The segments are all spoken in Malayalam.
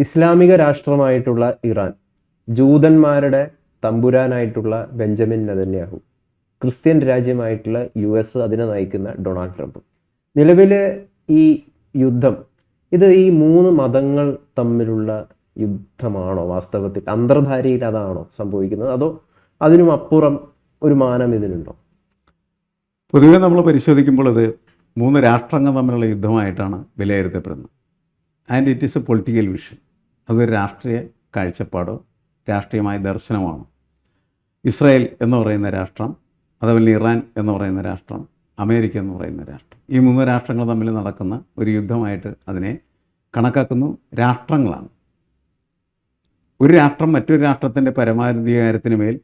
ഇസ്ലാമിക രാഷ്ട്രമായിട്ടുള്ള ഇറാൻ, ജൂതന്മാരുടെ തമ്പുരാനായിട്ടുള്ള ബെഞ്ചമിൻ നെതന്യാഹു, ക്രിസ്ത്യൻ രാജ്യമായിട്ടുള്ള US, അതിനെ നയിക്കുന്ന ഡൊണാൾഡ് ട്രംപ്. നിലവിലെ ഈ യുദ്ധം, ഇത് ഈ മൂന്ന് മതങ്ങൾ തമ്മിലുള്ള യുദ്ധമാണോ? വാസ്തവത്തിൽ അന്തർധാരയിൽ അതാണോ സംഭവിക്കുന്നത്, അതോ അതിനും അപ്പുറം ഒരു മാനം ഇതിനുണ്ടോ? പൊതുവെ നമ്മൾ പരിശോധിക്കുമ്പോൾ ഇത് മൂന്ന് രാഷ്ട്രങ്ങൾ തമ്മിലുള്ള യുദ്ധമായിട്ടാണ് വിലയിരുത്തപ്പെടുന്നത്. And it is A political vision. അതൊരു രാഷ്ട്രീയ കാഴ്ചപ്പാടോ രാഷ്ട്രീയമായ ദർശനമാണോ? ഇസ്രായേൽ എന്ന് പറയുന്ന രാഷ്ട്രം, അതുപോലെ ഇറാൻ എന്ന് പറയുന്ന രാഷ്ട്രം, അമേരിക്ക എന്ന് പറയുന്ന രാഷ്ട്രം, ഈ മൂന്ന് രാഷ്ട്രങ്ങൾ തമ്മിൽ നടക്കുന്ന ഒരു യുദ്ധമായിട്ട് അതിനെ കണക്കാക്കുന്നു. രാഷ്ട്രങ്ങളാണ്. ഒരു രാഷ്ട്രം മറ്റൊരു രാഷ്ട്രത്തിൻ്റെ പരമാധികാരത്തിന് മേൽ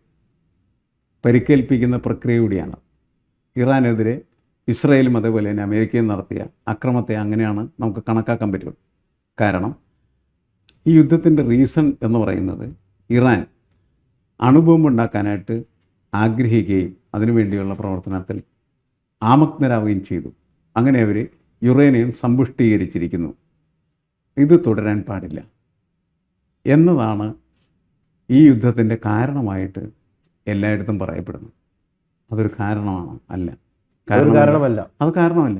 പരിക്കേൽപ്പിക്കുന്ന പ്രക്രിയ കൂടിയാണ്. ഇറാനെതിരെ ഇസ്രായേലും അതേപോലെ തന്നെ അമേരിക്കയും നടത്തിയ അക്രമത്തെ അങ്ങനെയാണ് നമുക്ക് കണക്കാക്കാൻ പറ്റുള്ളൂ. കാരണം ഈ യുദ്ധത്തിൻ്റെ റീസൺ എന്ന് പറയുന്നത് ഇറാൻ അണുബോംബ് ഉണ്ടാക്കാനായിട്ട് ആഗ്രഹിക്കുകയും അതിനുവേണ്ടിയുള്ള പ്രവർത്തനത്തിൽ ആമഗ്നരാവുകയും ചെയ്തു. അങ്ങനെ അവർ യുറേനിയം സമ്പുഷ്ടീകരിച്ചിരിക്കുന്നു. ഇത് തുടരാൻ പാടില്ല എന്നതാണ് ഈ യുദ്ധത്തിൻ്റെ കാരണമായിട്ട് എല്ലായിടത്തും പറയപ്പെടുന്നു. അതൊരു കാരണമാണ്? അല്ല, കാരണമല്ല. അത് കാരണമല്ല.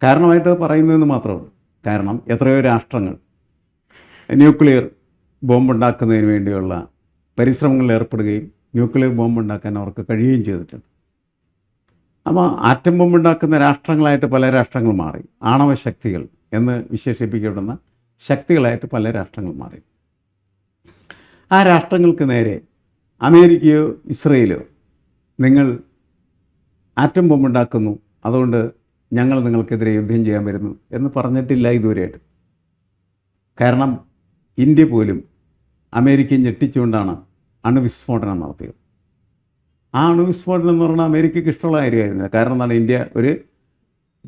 കാരണമായിട്ട് പറയുന്നതെന്ന് മാത്രമേ. കാരണം എത്രയോ രാഷ്ട്രങ്ങൾ ന്യൂക്ലിയർ ബോംബ് ഉണ്ടാക്കുന്നതിന് വേണ്ടിയുള്ള പരിശ്രമങ്ങളിൽ ഏർപ്പെടുകയും ന്യൂക്ലിയർ ബോംബ് ഉണ്ടാക്കാൻ അവർക്ക് കഴിയുകയും ചെയ്തിട്ടുണ്ട്. അപ്പോൾ ആറ്റം ബോംബ് ഉണ്ടാക്കുന്ന രാഷ്ട്രങ്ങളായിട്ട് പല രാഷ്ട്രങ്ങൾ മാറി. ആണവ ശക്തികൾ എന്ന് വിശേഷിപ്പിക്കപ്പെടുന്ന ശക്തികളായിട്ട് പല രാഷ്ട്രങ്ങൾ മാറി. ആ രാഷ്ട്രങ്ങൾക്ക് നേരെ അമേരിക്കയോ ഇസ്രയേലോ നിങ്ങൾ ആറ്റം ബോംബ് ഉണ്ടാക്കുന്നു, അതുകൊണ്ട് ഞങ്ങൾ നിങ്ങൾക്കെതിരെ യുദ്ധം ചെയ്യാൻ വരുന്നു എന്ന് പറഞ്ഞിട്ടില്ല ഇതുവരെയായിട്ട്. കാരണം ഇന്ത്യ പോലും അമേരിക്കയെ ഞെട്ടിച്ചുകൊണ്ടാണ് അണുവിസ്ഫോടനം നടത്തിയത്. ആ അണുവിസ്ഫോടനം എന്ന് പറഞ്ഞാൽ അമേരിക്കയ്ക്ക് ഇഷ്ടമുള്ള കാര്യമായിരുന്നില്ല. കാരണം എന്താണ്? ഇന്ത്യ ഒരു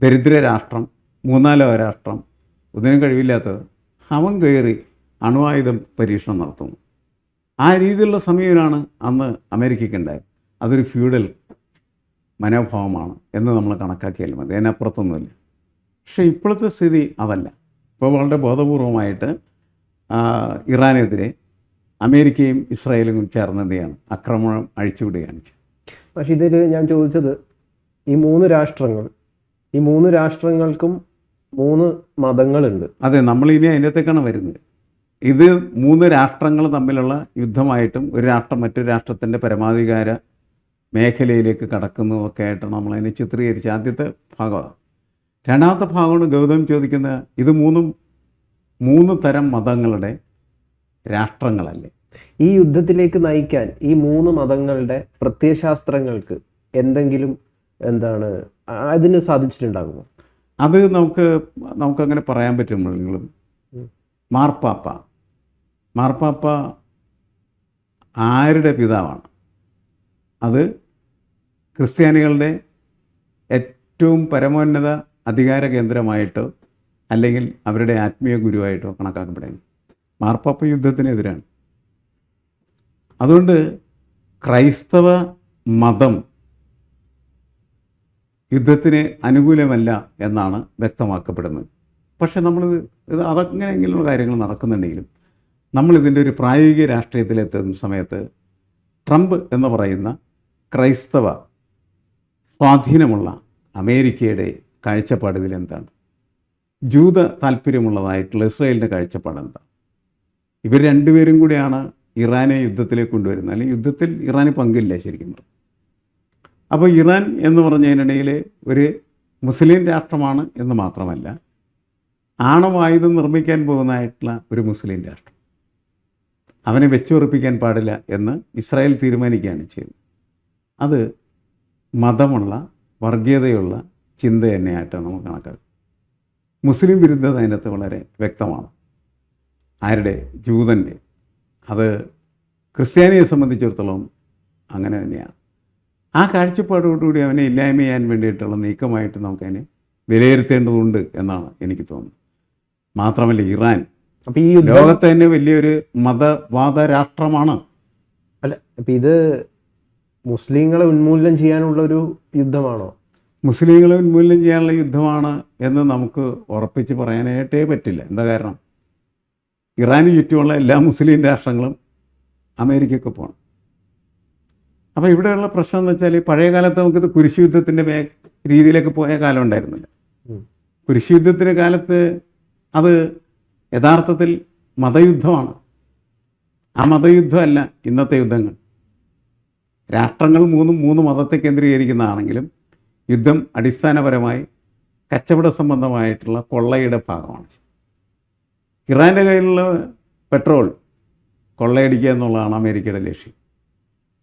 ദരിദ്ര രാഷ്ട്രം, മൂന്നാലോ രാഷ്ട്രം, ഒന്നിനും കഴിവില്ലാത്തത്, അവൻ കയറി അണുവായുധം പരീക്ഷണം നടത്തുന്നു. ആ രീതിയിലുള്ള സമീപനമാണ് അന്ന് അമേരിക്കയ്ക്ക് ഉണ്ടായത്. അതൊരു ഫ്യൂഡൽ മനോഭാവമാണ് എന്ന് നമ്മൾ കണക്കാക്കിയാലും മതി, അതിനപ്പുറത്തൊന്നുമില്ല. പക്ഷേ ഇപ്പോഴത്തെ സ്ഥിതി അതല്ല. ഇപ്പോൾ വളരെ ബോധപൂർവമായിട്ട് ഇറാനെതിരെ അമേരിക്കയും ഇസ്രായേലും ചേർന്ന് എന്ത് ചെയ്യാണ്? ആക്രമണം അഴിച്ചുവിടുകയാണ്. പക്ഷേ ഇതിൽ ഞാൻ ചോദിച്ചത്, ഈ മൂന്ന് രാഷ്ട്രങ്ങൾക്കും മൂന്ന് മതങ്ങളുണ്ട്. അതെ, നമ്മളിനി അതിനകത്തേക്കാണ് വരുന്നത്. ഇത് മൂന്ന് രാഷ്ട്രങ്ങൾ തമ്മിലുള്ള യുദ്ധമായിട്ടും ഒരു രാഷ്ട്രം മറ്റൊരു രാഷ്ട്രത്തിൻ്റെ പരമാധികാര മേഖലയിലേക്ക് കടക്കുന്നതൊക്കെ ആയിട്ടാണ് നമ്മളതിനെ ചിത്രീകരിച്ച് ആദ്യത്തെ ഭാഗമാണ്. രണ്ടാമത്തെ ഭാഗമാണ് ഗൗതം ചോദിക്കുന്ന, ഇത് മൂന്ന് തരം മതങ്ങളുടെ രാഷ്ട്രങ്ങളല്ലേ? ഈ യുദ്ധത്തിലേക്ക് നയിക്കാൻ ഈ മൂന്ന് മതങ്ങളുടെ പ്രത്യയശാസ്ത്രങ്ങൾക്ക് എന്തെങ്കിലും അതിന് സാധിച്ചിട്ടുണ്ടാകുമോ? അത് നമുക്കങ്ങനെ പറയാൻ പറ്റുമ്പോഴെങ്കിലും മാർപ്പാപ്പ ആരുടെ പിതാവാണ്? അത് ക്രിസ്ത്യാനികളുടെ ഏറ്റവും പരമോന്നത അധികാര കേന്ദ്രമായിട്ടോ അല്ലെങ്കിൽ അവരുടെ ആത്മീയ ഗുരുവായിട്ടോ കണക്കാക്കപ്പെടുന്നു. മാർപ്പാപ്പ യുദ്ധത്തിനെതിരാണ്. അതുകൊണ്ട് ക്രൈസ്തവ മതം യുദ്ധത്തിന് അനുകൂലമല്ല എന്നാണ് വ്യക്തമാക്കപ്പെടുന്നത്. പക്ഷേ അതങ്ങനെയെങ്കിലും കാര്യങ്ങൾ നടക്കുന്നുണ്ടെങ്കിലും നമ്മളിതിൻ്റെ ഒരു പ്രായോഗിക രാഷ്ട്രീയത്തിലെത്തുന്ന സമയത്ത് ട്രംപ് എന്ന് പറയുന്ന ക്രൈസ്തവ സ്വാധീനമുള്ള അമേരിക്കയുടെ കാഴ്ചപ്പാട് ഇതിലെന്താണ്? ജൂത താല്പര്യമുള്ളതായിട്ടുള്ള ഇസ്രായേലിൻ്റെ കാഴ്ചപ്പാട് എന്താണ്? ഇവർ രണ്ടുപേരും കൂടിയാണ് ഇറാനെ യുദ്ധത്തിലേക്ക് കൊണ്ടുവരുന്നത്. അല്ലെങ്കിൽ യുദ്ധത്തിൽ ഇറാന് പങ്കില്ല ശരിക്കും പറഞ്ഞു. അപ്പോൾ ഇറാൻ എന്ന് പറഞ്ഞതിനിടയിൽ ഒരു മുസ്ലിം രാഷ്ട്രമാണ് എന്ന് മാത്രമല്ല, ആണവായുധം നിർമ്മിക്കാൻ പോകുന്നതായിട്ടുള്ള ഒരു മുസ്ലിം രാഷ്ട്രം. അവനെ വെച്ചുറപ്പിക്കാൻ പാടില്ല എന്ന് ഇസ്രായേൽ തീരുമാനിക്കുകയാണ് ചെയ്തത്. അത് മതമുള്ള വർഗീയതയുള്ള ചിന്ത തന്നെയായിട്ടാണ് നമുക്ക് കണക്കാക്കുന്നത്. മുസ്ലിം വിരുദ്ധത അതിനകത്ത് വളരെ വ്യക്തമാണ്. ആരുടെ? ജൂതൻ്റെ. അത് ക്രിസ്ത്യാനിയെ സംബന്ധിച്ചിടത്തോളം അങ്ങനെ തന്നെയാണ്. ആ കാഴ്ചപ്പാടോടുകൂടി അവനെ ഇല്ലായ്മ ചെയ്യാൻ വേണ്ടിയിട്ടുള്ള നീക്കമായിട്ട് നമുക്കതിനെ വിലയിരുത്തേണ്ടതുണ്ട് എന്നാണ് എനിക്ക് തോന്നുന്നത്. മാത്രമല്ല ഇറാൻ അപ്പോൾ ഈ ലോകത്തെ തന്നെ വലിയൊരു മതവാദ രാഷ്ട്രമാണ്. അല്ല, അപ്പം ഇത് മുസ്ലിങ്ങളെ ഉന്മൂലനം ചെയ്യാനുള്ള ഒരു യുദ്ധമാണോ? മുസ്ലിങ്ങളെ ഉന്മൂലനം ചെയ്യാനുള്ള യുദ്ധമാണ് എന്ന് നമുക്ക് ഉറപ്പിച്ച് പറയാനായിട്ടേ പറ്റില്ല. എന്താ കാരണം? ഇറാന് ചുറ്റുമുള്ള എല്ലാ മുസ്ലിം രാഷ്ട്രങ്ങളും അമേരിക്കയ്ക്ക് പോകണം. അപ്പോൾ ഇവിടെയുള്ള പ്രശ്നം എന്ന് വെച്ചാൽ പഴയ കാലത്ത് നമുക്കിത് കുരിശ് യുദ്ധത്തിൻ്റെ രീതിയിലേക്ക് പോയ കാലം ഉണ്ടായിരുന്നില്ല. കുരിശ് യുദ്ധത്തിൻ്റെ കാലത്ത് അത് യഥാർത്ഥത്തിൽ മതയുദ്ധമാണ്. ആ മതയുദ്ധമല്ല ഇന്നത്തെ യുദ്ധങ്ങൾ. രാഷ്ട്രങ്ങൾ മൂന്ന് മതത്തെ കേന്ദ്രീകരിക്കുന്നതാണെങ്കിലും യുദ്ധം അടിസ്ഥാനപരമായി കച്ചവട സംബന്ധമായിട്ടുള്ള കൊള്ളയുടെ ഭാഗമാണ്. ഇറാൻ്റെ കയ്യിലുള്ള പെട്രോൾ കൊള്ളയടിക്കുക എന്നുള്ളതാണ് അമേരിക്കയുടെ ലക്ഷ്യം.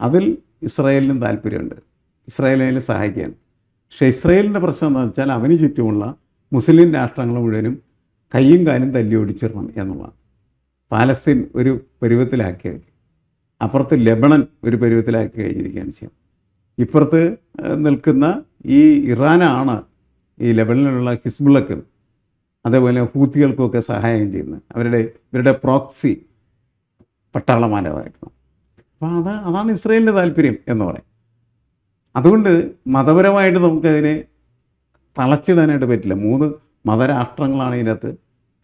അതിൽ ഇസ്രായേലിനും താല്പര്യമുണ്ട്, ഇസ്രായേലിനെ സഹായിക്കുകയാണ്. പക്ഷേ ഇസ്രായേലിൻ്റെ പ്രശ്നം എന്താണെന്ന് വെച്ചാൽ അവന് ചുറ്റുമുള്ള മുസ്ലിം രാഷ്ട്രങ്ങൾ മുഴുവനും കയ്യും കാലും തല്ലി ഓടിച്ചിടണം എന്നുള്ളതാണ്. പാലസ്തീൻ ഒരു പരുവത്തിലാക്കി, അപ്പുറത്ത് ലെബണൻ ഒരു പരുവത്തിലാക്കി കഴിഞ്ഞിരിക്കുകയാണ് ചെയ്യാം. ഇപ്പുറത്ത് നിൽക്കുന്ന ഈ ഇറാനാണ് ഈ ലെബണനിലുള്ള ഹിസ്ബുള്ളക്കും അതേപോലെ ഹൂത്തികൾക്കുമൊക്കെ സഹായം ചെയ്യുന്നത്, ഇവരുടെ പ്രോക്സി പട്ടാളമാനമായിരുന്നു. അപ്പോൾ അതാണ് ഇസ്രായേലിൻ്റെ താല്പര്യം എന്ന് പറയും. അതുകൊണ്ട് മതപരമായിട്ട് നമുക്കതിനെ തളച്ചിടാനായിട്ട് പറ്റില്ല. 3 മതരാഷ്ട്രങ്ങളാണ് ഇതിനകത്ത്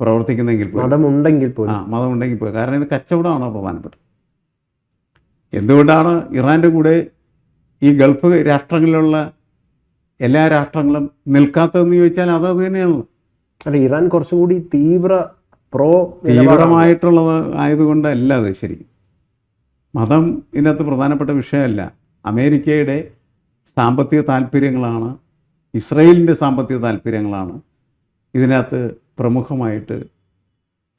പ്രവർത്തിക്കുന്നതെങ്കിൽ പോലും, മതമുണ്ടെങ്കിൽ പോലും മതമുണ്ടെങ്കിൽ പോലും, കാരണം ഇത് കച്ചവടമാണോ പ്രധാനപ്പെട്ടത്. എന്തുകൊണ്ടാണ് ഇറാൻ്റെ കൂടെ ഈ ഗൾഫ് രാഷ്ട്രങ്ങളിലുള്ള എല്ലാ രാഷ്ട്രങ്ങളും നിൽക്കാത്തതെന്ന് ചോദിച്ചാൽ അത് തന്നെയാണല്ലോ. അല്ല, ഇറാൻ കുറച്ചുകൂടി തീവ്രമായിട്ടുള്ളത് ആയതുകൊണ്ടല്ല അത്. ശരി, മതം ഇതിനകത്ത് പ്രധാനപ്പെട്ട വിഷയമല്ല. അമേരിക്കയുടെ സാമ്പത്തിക താല്പര്യങ്ങളാണ്, ഇസ്രയേലിൻ്റെ സാമ്പത്തിക താല്പര്യങ്ങളാണ് ഇതിനകത്ത് പ്രമുഖമായിട്ട്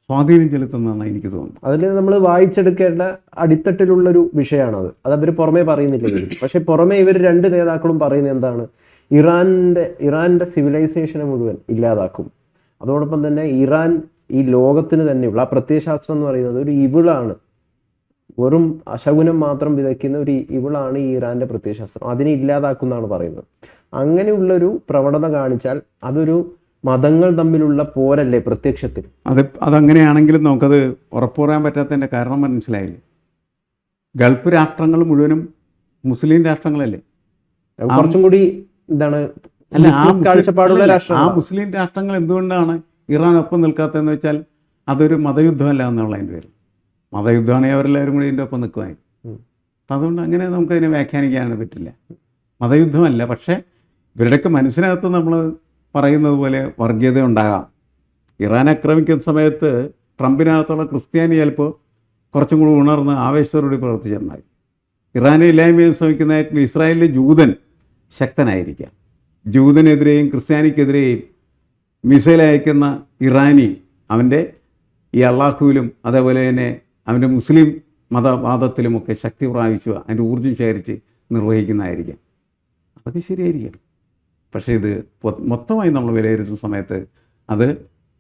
സ്വാധീനം ചെലുത്തുന്നതാണ് എനിക്ക് തോന്നുന്നത്. അതിൽ നമ്മൾ വായിച്ചെടുക്കേണ്ട അടിത്തട്ടിലുള്ളൊരു വിഷയമാണത്. അത് അവർ പുറമേ പറയുന്നില്ലെങ്കിലും, പക്ഷെ പുറമേ ഇവർ 2 നേതാക്കളും പറയുന്നത് എന്താണ്? ഇറാൻ്റെ സിവിലൈസേഷനെ മുഴുവൻ ഇല്ലാതാക്കും. അതോടൊപ്പം തന്നെ ഇറാൻ ഈ ലോകത്തിന് തന്നെയുള്ള ആ പ്രത്യയശാസ്ത്രം എന്ന് പറയുന്നത് ഒരു ഇവിളാണ്, വെറും അശകുനം മാത്രം വിതയ്ക്കുന്ന ഒരു ഇവിളാണ് ഈ ഇറാൻ്റെ പ്രത്യയശാസ്ത്രം, അതിനെ ഇല്ലാതാക്കുമെന്നാണ് പറയുന്നത്. അങ്ങനെയുള്ളൊരു പ്രവണത കാണിച്ചാൽ അതൊരു മതങ്ങൾ തമ്മിലുള്ള പോരല്ലേ പ്രത്യക്ഷത്തിൽ? അതങ്ങനെയാണെങ്കിലും നമുക്കത് ഉറപ്പു പറയാൻ പറ്റാത്തതിൻ്റെ കാരണം മനസ്സിലായില്ലേ? ഗൾഫ് രാഷ്ട്രങ്ങൾ മുഴുവനും മുസ്ലിം രാഷ്ട്രങ്ങളല്ലേ? കുറച്ചും കൂടി എന്താണ് കാഴ്ചപ്പാടുള്ള രാഷ്ട്രം. ആ മുസ്ലിം രാഷ്ട്രങ്ങൾ എന്തുകൊണ്ടാണ് ഇറാൻ ഒപ്പം നിൽക്കാത്തതെന്ന് വെച്ചാൽ അതൊരു മതയുദ്ധമല്ല എന്നുള്ളതിൻ്റെ പേര്. മതയുദ്ധമാണെങ്കിൽ അവരെല്ലാവരും കൂടി ഇതിൻ്റെ ഒപ്പം നിൽക്കുമായിരുന്നു. അപ്പം അതുകൊണ്ട് അങ്ങനെ നമുക്കതിനെ വ്യാഖ്യാനിക്കാനാണ് പറ്റില്ല. മതയുദ്ധമല്ല, പക്ഷേ ഇവരുടെയൊക്കെ മനസ്സിനകത്ത് നമ്മൾ പറയുന്നത് പോലെ വർഗീയത ഉണ്ടാകാം. ഇറാൻ ആക്രമിക്കുന്ന സമയത്ത് ട്രംപിനകത്തുള്ള ക്രിസ്ത്യാനി ചിലപ്പോൾ കുറച്ചും കൂടി ഉണർന്ന് ആവേശത്തോടുകൂടി പ്രവർത്തിച്ചിട്ടുണ്ടായി. ഇറാനെ ഇല്ലായ്മ ചെയ്യാൻ ശ്രമിക്കുന്നതായിട്ടുള്ള ഇസ്രായേലിലെ ജൂതൻ ശക്തനായിരിക്കാം. ജൂതനെതിരെയും ക്രിസ്ത്യാനിക്കെതിരെയും മിസൈൽ അയക്കുന്ന ഇറാനി അവൻ്റെ ഈ അള്ളാഹുവിലും അതേപോലെ തന്നെ അവൻ്റെ മുസ്ലിം മതവാദത്തിലുമൊക്കെ ശക്തി പ്രാപിച്ചു അതിൻ്റെ ഊർജ്ജം ശേഖരിച്ച് നിർവഹിക്കുന്നതായിരിക്കാം. അതൊക്കെ ശരിയായിരിക്കാം. പക്ഷേ ഇത് മൊത്തമായി നമ്മൾ വിലയിരുത്തുന്ന സമയത്ത് അത്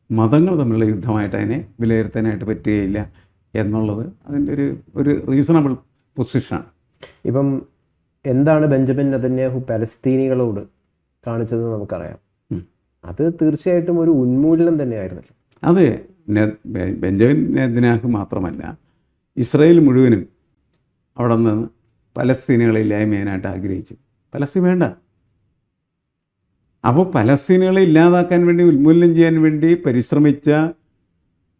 മതങ്ങൾ തമ്മിലുള്ള യുദ്ധമായിട്ട് അതിനെ വിലയിരുത്താനായിട്ട് പറ്റുകയില്ല എന്നുള്ളത് അതിൻ്റെ ഒരു റീസണബിൾ പൊസിഷനാണ്. ഇപ്പം എന്താണ് ബെഞ്ചമിൻ നെതന്യാഹു പലസ്തീനികളോട് കാണിച്ചതെന്ന് നമുക്കറിയാം. അത് തീർച്ചയായിട്ടും ഒരു ഉന്മൂലനം തന്നെയായിരുന്നല്ലോ. അത് ബെഞ്ചമിൻ നെതന്യാഹു മാത്രമല്ല, ഇസ്രായേൽ മുഴുവനും അവിടെ നിന്ന് പലസ്തീനുകളെ ഇല്ലായ്മ ചെയ്യാനായിട്ട് ആഗ്രഹിച്ചു. പലസ്തീൻ വേണ്ട. അപ്പോൾ പലസ്തീനുകളെ ഇല്ലാതാക്കാൻ വേണ്ടി, ഉന്മൂലനം ചെയ്യാൻ വേണ്ടി പരിശ്രമിച്ച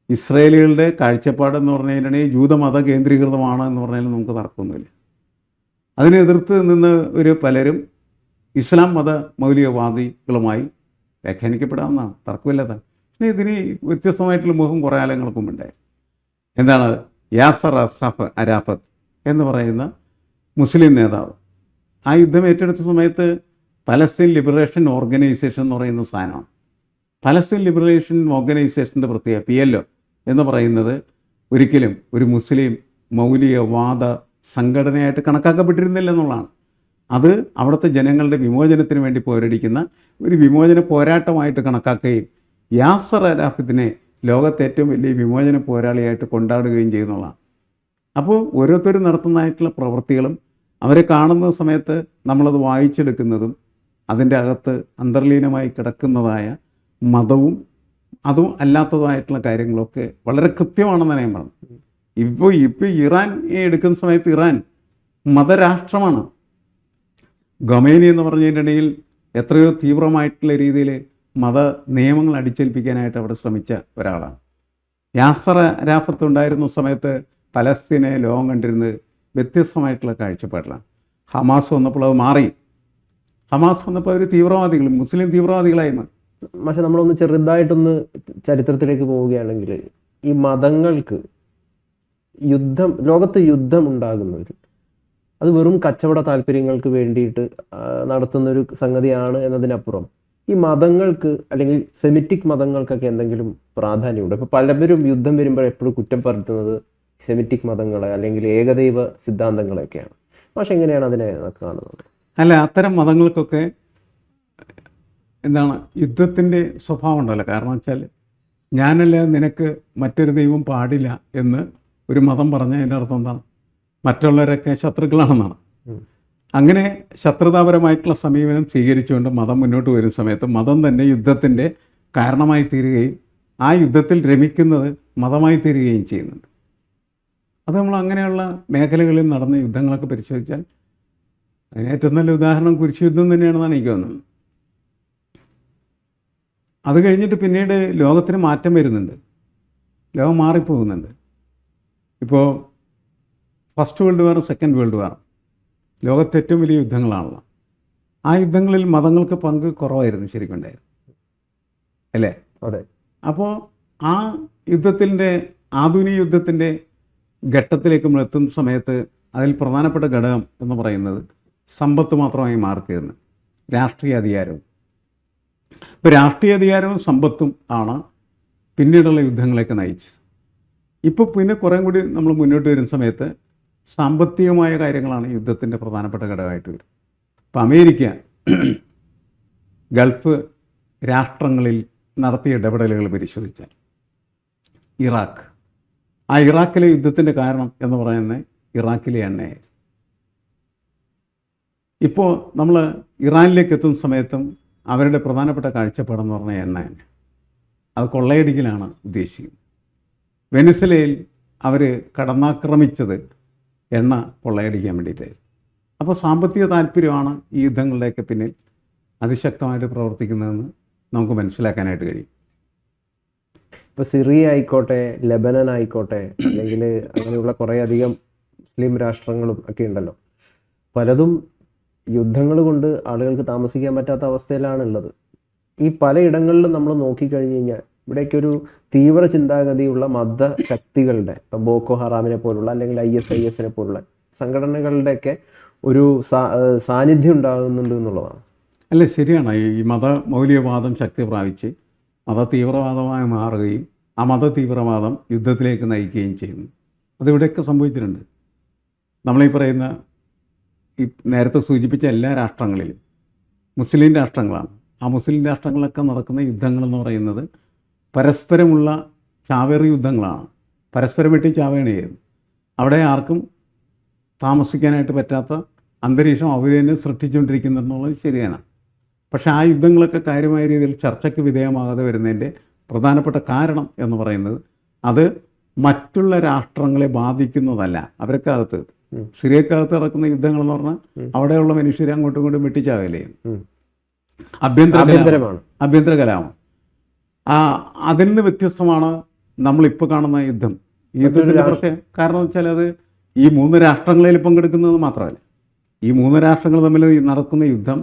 ഇസ്രായേലികളുടെ കാഴ്ചപ്പാടെന്ന് പറഞ്ഞു കഴിഞ്ഞാൽ ജൂതമത കേന്ദ്രീകൃതമാണ് എന്ന് പറഞ്ഞാൽ നമുക്ക് തർക്കമൊന്നുമില്ല. അതിനെ എതിർത്ത് നിന്ന് പലരും ഇസ്ലാം മത മൗലികവാദികളുമായി വ്യാഖ്യാനിക്കപ്പെടാവുന്നതാണ്, തർക്കമില്ലാത്ത. പിന്നെ ഇതിന് വ്യത്യസ്തമായിട്ടുള്ള മുഖം കുറേ കാലങ്ങൾക്കും ഉണ്ടായി. എന്താണ് യാസർ അരാഫത്ത് എന്ന് പറയുന്ന മുസ്ലിം നേതാവ് ആ യുദ്ധം ഏറ്റെടുത്ത സമയത്ത് പലസ്തീൻ ലിബറേഷൻ ഓർഗനൈസേഷൻ എന്ന് പറയുന്ന സാധനമാണ്. പലസ്തീൻ ലിബറേഷൻ ഓർഗനൈസേഷൻ്റെ പ്രത്യേക PLO എന്ന് പറയുന്നത് ഒരിക്കലും ഒരു മുസ്ലിം മൗലികവാദ സംഘടനയായിട്ട് കണക്കാക്കപ്പെട്ടിരുന്നില്ല എന്നുള്ളതാണ്. അത് അവിടുത്തെ ജനങ്ങളുടെ വിമോചനത്തിന് വേണ്ടി പോരടിക്കുന്ന ഒരു വിമോചന പോരാട്ടമായിട്ട് കണക്കാക്കുകയും യാസർ അരാഫത്തിനെ ലോകത്തെ ഏറ്റവും വലിയ വിമോചന പോരാളിയായിട്ട് കൊണ്ടാടുകയും ചെയ്യുന്നതാണ്. അപ്പോൾ ഓരോരുത്തരും നടത്തുന്നതായിട്ടുള്ള പ്രവൃത്തികളും അവരെ കാണുന്ന സമയത്ത് നമ്മളത് വായിച്ചെടുക്കുന്നതും അതിൻ്റെ അകത്ത് അന്തർലീനമായി കിടക്കുന്നതായ മതവും അതും അല്ലാത്തതായിട്ടുള്ള കാര്യങ്ങളൊക്കെ വളരെ കൃത്യമാണെന്ന് ഞാൻ പറഞ്ഞു. ഇപ്പോൾ ഇറാൻ എടുക്കുന്ന സമയത്ത് ഇറാൻ മതരാഷ്ട്രമാണ്. ഖൊമൈനി എന്ന് പറഞ്ഞതിനിടയിൽ എത്രയോ തീവ്രമായിട്ടുള്ള രീതിയിൽ മത നിയമങ്ങൾ അടിച്ചേൽപ്പിക്കാനായിട്ട് അവിടെ ശ്രമിച്ച ഒരാളാണ്. യാസർ അരാഫത്ത് ഉണ്ടായിരുന്ന സമയത്ത് പലസ്തീനെ ലോകം കണ്ടിരുന്നത് വ്യത്യസ്തമായിട്ടുള്ള കാഴ്ചപ്പാടിലാണ്. ഹമാസ് വന്നപ്പോൾ അത് മാറി. ഹമാസ് വന്നപ്പോൾ അവർ തീവ്രവാദികൾ, മുസ്ലിം തീവ്രവാദികളായി മാറി. പക്ഷെ നമ്മളൊന്ന് ചെറുതായിട്ടൊന്ന് ചരിത്രത്തിലേക്ക് പോവുകയാണെങ്കിൽ ഈ മതങ്ങൾക്ക് ലോകത്ത് യുദ്ധം ഉണ്ടാകുന്നവർ അത് വെറും കച്ചവട താല്പര്യങ്ങൾക്ക് വേണ്ടിയിട്ട് നടത്തുന്ന ഒരു സംഗതിയാണ് എന്നതിനപ്പുറം ഈ മതങ്ങൾക്ക് അല്ലെങ്കിൽ സെമിറ്റിക് മതങ്ങൾക്കൊക്കെ എന്തെങ്കിലും പ്രാധാന്യമുണ്ട്? ഇപ്പോൾ പലരും യുദ്ധം വരുമ്പോൾ എപ്പോഴും കുറ്റം പരത്തുന്നത് സെമിറ്റിക് മതങ്ങളെ അല്ലെങ്കിൽ ഏകദൈവ സിദ്ധാന്തങ്ങളെയൊക്കെയാണ്. പക്ഷെ എങ്ങനെയാണ് അതിനെ കാണുന്നത്? അല്ല, അത്തരം മതങ്ങൾക്കൊക്കെ എന്താണ് യുദ്ധത്തിൻ്റെ സ്വഭാവം ഉണ്ടല്ലോ. കാരണം വെച്ചാൽ ഞാനല്ല നിനക്ക് മറ്റൊരു ദൈവം പാടില്ല എന്ന് ഒരു മതം പറഞ്ഞാൽ അതിൻ്റെ അർത്ഥം എന്താണ്? മറ്റുള്ളവരൊക്കെ ശത്രുക്കളാണെന്നാണ്. അങ്ങനെ ശത്രുതാപരമായിട്ടുള്ള സമീപനം സ്വീകരിച്ചുകൊണ്ട് മതം മുന്നോട്ട് വരുന്ന സമയത്ത് മതം തന്നെ യുദ്ധത്തിൻ്റെ കാരണമായി തീരുകയും ആ യുദ്ധത്തിൽ രമിക്കുന്നത് മതമായി തീരുകയും ചെയ്യുന്നുണ്ട്. അത് നമ്മൾ അങ്ങനെയുള്ള മേഖലകളിൽ നടന്ന യുദ്ധങ്ങളൊക്കെ പരിശോധിച്ചാൽ അതിന് ഏറ്റവും നല്ല ഉദാഹരണം കുരിശ് യുദ്ധം തന്നെയാണെന്നാണ് എനിക്ക് തോന്നുന്നത്. അത് കഴിഞ്ഞിട്ട് പിന്നീട് ലോകത്തിന് മാറ്റം വരുന്നുണ്ട്, ലോകം മാറിപ്പോകുന്നുണ്ട്. ഇപ്പോൾ ഫസ്റ്റ് വേൾഡ് വാറും സെക്കൻഡ് വേൾഡ് വാറും ലോകത്തെ ഏറ്റവും വലിയ യുദ്ധങ്ങളാണല്ലോ. ആ യുദ്ധങ്ങളിൽ മതങ്ങൾക്ക് പങ്ക് കുറവായിരുന്നു ശരിക്കും ഉണ്ടായിരുന്നു, അല്ലേ? അതെ. അപ്പോൾ ആ യുദ്ധത്തിൻ്റെ ആധുനിക യുദ്ധത്തിൻ്റെ ഘട്ടത്തിലേക്ക് നമ്മൾ എത്തുന്ന സമയത്ത് അതിൽ പ്രധാനപ്പെട്ട ഘടകം എന്ന് പറയുന്നത് സമ്പത്ത് മാത്രമായി മാറിത്തീർന്നു, രാഷ്ട്രീയ അധികാരവും. ഇപ്പോൾ രാഷ്ട്രീയ അധികാരവും സമ്പത്തും ആണ് പിന്നീടുള്ള യുദ്ധങ്ങളെയൊക്കെ നയിച്ചത്. ഇപ്പോൾ പിന്നെ കുറേ കൂടി നമ്മൾ മുന്നോട്ട് വരുന്ന സമയത്ത് സാമ്പത്തികമായ കാര്യങ്ങളാണ് യുദ്ധത്തിൻ്റെ പ്രധാനപ്പെട്ട ഘടകമായിട്ട് വരും. ഇപ്പോൾ അമേരിക്ക ഗൾഫ് രാഷ്ട്രങ്ങളിൽ നടത്തിയ ഇടപെടലുകൾ പരിശോധിച്ചാൽ ഇറാഖിലെ യുദ്ധത്തിൻ്റെ കാരണം എന്ന് പറയുന്നത് ഇറാഖിലെ എണ്ണയായിരുന്നു. ഇപ്പോൾ നമ്മൾ ഇറാനിലേക്ക് എത്തുന്ന സമയത്തും അവരുടെ പ്രധാനപ്പെട്ട കാഴ്ചപ്പാടെന്ന് പറഞ്ഞാൽ എണ്ണ തന്നെ, അത് കൊള്ളയടിക്കലാണ് ഉദ്ദേശിക്കുന്നത്. വെനിസ്വലയിൽ അവർ കടന്നാക്രമിച്ചത് എണ്ണ കൊള്ളയടിക്കാൻ വേണ്ടിയിട്ടായിരുന്നു. അപ്പോൾ സാമ്പത്തിക താല്പര്യമാണ് ഈ യുദ്ധങ്ങളുടെയൊക്കെ പിന്നിൽ അതിശക്തമായിട്ട് പ്രവർത്തിക്കുന്നതെന്ന് നമുക്ക് മനസ്സിലാക്കാനായിട്ട് കഴിയും. ഇപ്പോൾ സിറിയ ആയിക്കോട്ടെ, ലെബനൻ ആയിക്കോട്ടെ, അല്ലെങ്കിൽ അങ്ങനെയുള്ള കുറേയധികം മുസ്ലിം രാഷ്ട്രങ്ങളും ഒക്കെ ഉണ്ടല്ലോ, പലതും യുദ്ധങ്ങൾ കൊണ്ട് ആളുകൾക്ക് താമസിക്കാൻ പറ്റാത്ത അവസ്ഥയിലാണുള്ളത്. ഈ പലയിടങ്ങളിലും നമ്മൾ നോക്കിക്കഴിഞ്ഞ് കഴിഞ്ഞാൽ ഇവിടേക്കൊരു തീവ്ര ചിന്താഗതിയുള്ള മതശക്തികളുടെ, ഇപ്പം ബോക്കോ ഹറാമിനെ പോലുള്ള അല്ലെങ്കിൽ ISIS പോലുള്ള സംഘടനകളുടെയൊക്കെ ഒരു സാന്നിധ്യം ഉണ്ടാകുന്നുണ്ട് എന്നുള്ളതാണ്. അല്ല, ശരിയാണ്. ഈ മതമൗലികവാദം ശക്തി പ്രാപിച്ച് മത തീവ്രവാദമായി മാറുകയും ആ മത തീവ്രവാദം യുദ്ധത്തിലേക്ക് നയിക്കുകയും ചെയ്യുന്നു. അതിവിടെയൊക്കെ സംഭവിച്ചിട്ടുണ്ട്. നമ്മളീ പറയുന്ന ഈ നേരത്തെ സൂചിപ്പിച്ച എല്ലാ രാഷ്ട്രങ്ങളിലും മുസ്ലിം രാഷ്ട്രങ്ങളാണ്. ആ മുസ്ലിം രാഷ്ട്രങ്ങളിലൊക്കെ നടക്കുന്ന യുദ്ധങ്ങളെന്ന് പറയുന്നത് പരസ്പരമുള്ള ചാവേറി യുദ്ധങ്ങളാണ്. പരസ്പരം വെട്ടി ചാവേണ് ചെയ്യുന്നത്. അവിടെ ആർക്കും താമസിക്കാനായിട്ട് പറ്റാത്ത അന്തരീക്ഷം അവർ തന്നെ സൃഷ്ടിച്ചുകൊണ്ടിരിക്കുന്നുണ്ടെന്നുള്ളത് ശരിയാണ്. പക്ഷേ ആ യുദ്ധങ്ങളൊക്കെ കാര്യമായ രീതിയിൽ ചർച്ചയ്ക്ക് വിധേയമാകാതെ വരുന്നതിൻ്റെ പ്രധാനപ്പെട്ട കാരണം എന്ന് പറയുന്നത് അത് മറ്റുള്ള രാഷ്ട്രങ്ങളെ ബാധിക്കുന്നതല്ല. അവർക്കകത്ത് സിറിയക്കകത്ത് നടക്കുന്ന യുദ്ധങ്ങളെന്ന് പറഞ്ഞാൽ അവിടെയുള്ള മനുഷ്യരെ അങ്ങോട്ടും ഇങ്ങോട്ടും വെട്ടിച്ചാവല്ലേ, ആഭ്യന്തര കലാപം. അതിൽ നിന്ന് വ്യത്യസ്തമാണ് നമ്മളിപ്പോൾ കാണുന്ന യുദ്ധം. ഈ യുദ്ധത്തിൻ്റെ പ്രത്യേക കാരണം എന്ന് വെച്ചാൽ അത് ഈ 3 രാഷ്ട്രങ്ങളിൽ പങ്കെടുക്കുന്നത് മാത്രമല്ല, ഈ 3 രാഷ്ട്രങ്ങൾ തമ്മിൽ നടക്കുന്ന യുദ്ധം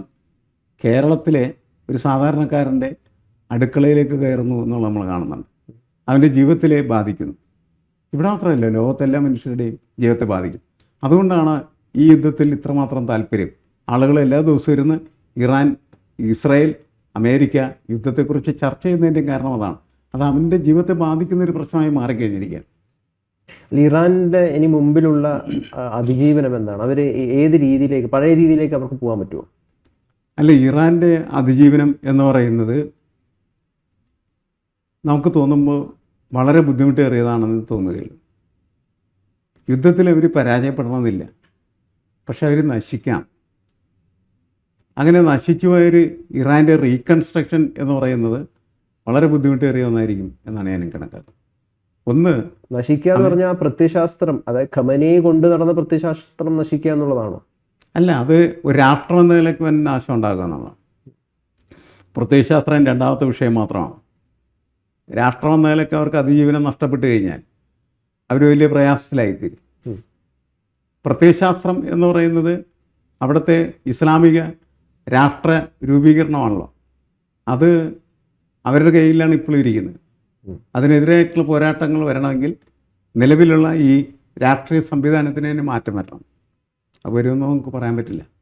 കേരളത്തിലെ ഒരു സാധാരണക്കാരൻ്റെ അടുക്കളയിലേക്ക് കയറുന്നു എന്നുള്ളത് നമ്മൾ കാണുന്നുണ്ട്. അവൻ്റെ ജീവിതത്തിലെ ബാധിക്കുന്നു. ഇവിടെ മാത്രമല്ല, ലോകത്തെല്ലാ മനുഷ്യരുടെയും ജീവിതത്തെ ബാധിക്കും. അതുകൊണ്ടാണ് ഈ യുദ്ധത്തിൽ ഇത്രമാത്രം താല്പര്യം. ആളുകൾ എല്ലാ ദിവസവും ഇരുന്ന് ഇറാൻ, ഇസ്രായേൽ, അമേരിക്ക യുദ്ധത്തെക്കുറിച്ച് ചർച്ച ചെയ്യുന്നതിൻ്റെയും കാരണം അതാണ്. അത് അവൻ്റെ ജീവിതത്തെ ബാധിക്കുന്ന ഒരു പ്രശ്നമായി മാറിക്കഴിഞ്ഞിരിക്കുകയാണ്. ഇറാൻ്റെ ഇനി മുമ്പിലുള്ള അതിജീവനം എന്താണ്? അവർ ഏത് രീതിയിലേക്ക്, പഴയ രീതിയിലേക്ക് അവർക്ക് പോകാൻ പറ്റുമോ? അല്ല, ഇറാൻ്റെ അതിജീവനം എന്ന് പറയുന്നത് നമുക്ക് തോന്നുമ്പോൾ വളരെ ബുദ്ധിമുട്ടേറിയതാണെന്ന് തോന്നുകയുള്ളൂ. യുദ്ധത്തിൽ അവർ പരാജയപ്പെടണമെന്നില്ല, പക്ഷെ അവർ നശിക്കാം. അങ്ങനെ നശിച്ചു പോയൊരു ഇറാൻ്റെ റീകൺസ്ട്രക്ഷൻ എന്ന് പറയുന്നത് വളരെ ബുദ്ധിമുട്ടേറിയ ഒന്നായിരിക്കും എന്നാണ് ഞാൻ കണക്കാക്കുന്നത്. ഒന്ന്, നശിക്കുക എന്ന് പറഞ്ഞാൽ പ്രത്യയശാസ്ത്രം, അതായത് ഖമനി കൊണ്ട് നടന്ന പ്രത്യയശാസ്ത്രം നശിക്കുക എന്നുള്ളതാണോ? അല്ല, അത് ഒരു രാഷ്ട്രം എന്ന നിലയ്ക്ക് വൻ നാശം ഉണ്ടാക്കുക എന്നുള്ളതാണ്. പ്രത്യയശാസ്ത്രം രണ്ടാമത്തെ വിഷയം മാത്രമാണ്. രാഷ്ട്രം എന്ന നിലയ്ക്ക് അവർക്ക് അതിജീവനം നഷ്ടപ്പെട്ട് കഴിഞ്ഞാൽ അവർ വലിയ പ്രയാസത്തിലായിത്തീരും. പ്രത്യയശാസ്ത്രം എന്ന് പറയുന്നത് അവിടുത്തെ ഇസ്ലാമിക രാഷ്ട്ര രൂപീകരണമാണല്ലോ. അത് അവരുടെ കയ്യിലാണ് ഇപ്പോൾ ഇരിക്കുന്നത്. അതിനെതിരായിട്ടുള്ള പോരാട്ടങ്ങൾ വരണമെങ്കിൽ നിലവിലുള്ള ഈ രാഷ്ട്രീയ സംവിധാനത്തിന് തന്നെ മാറ്റം വരണം. അപ്പോൾ വരുമെന്ന് നമുക്ക് പറയാൻ പറ്റില്ല.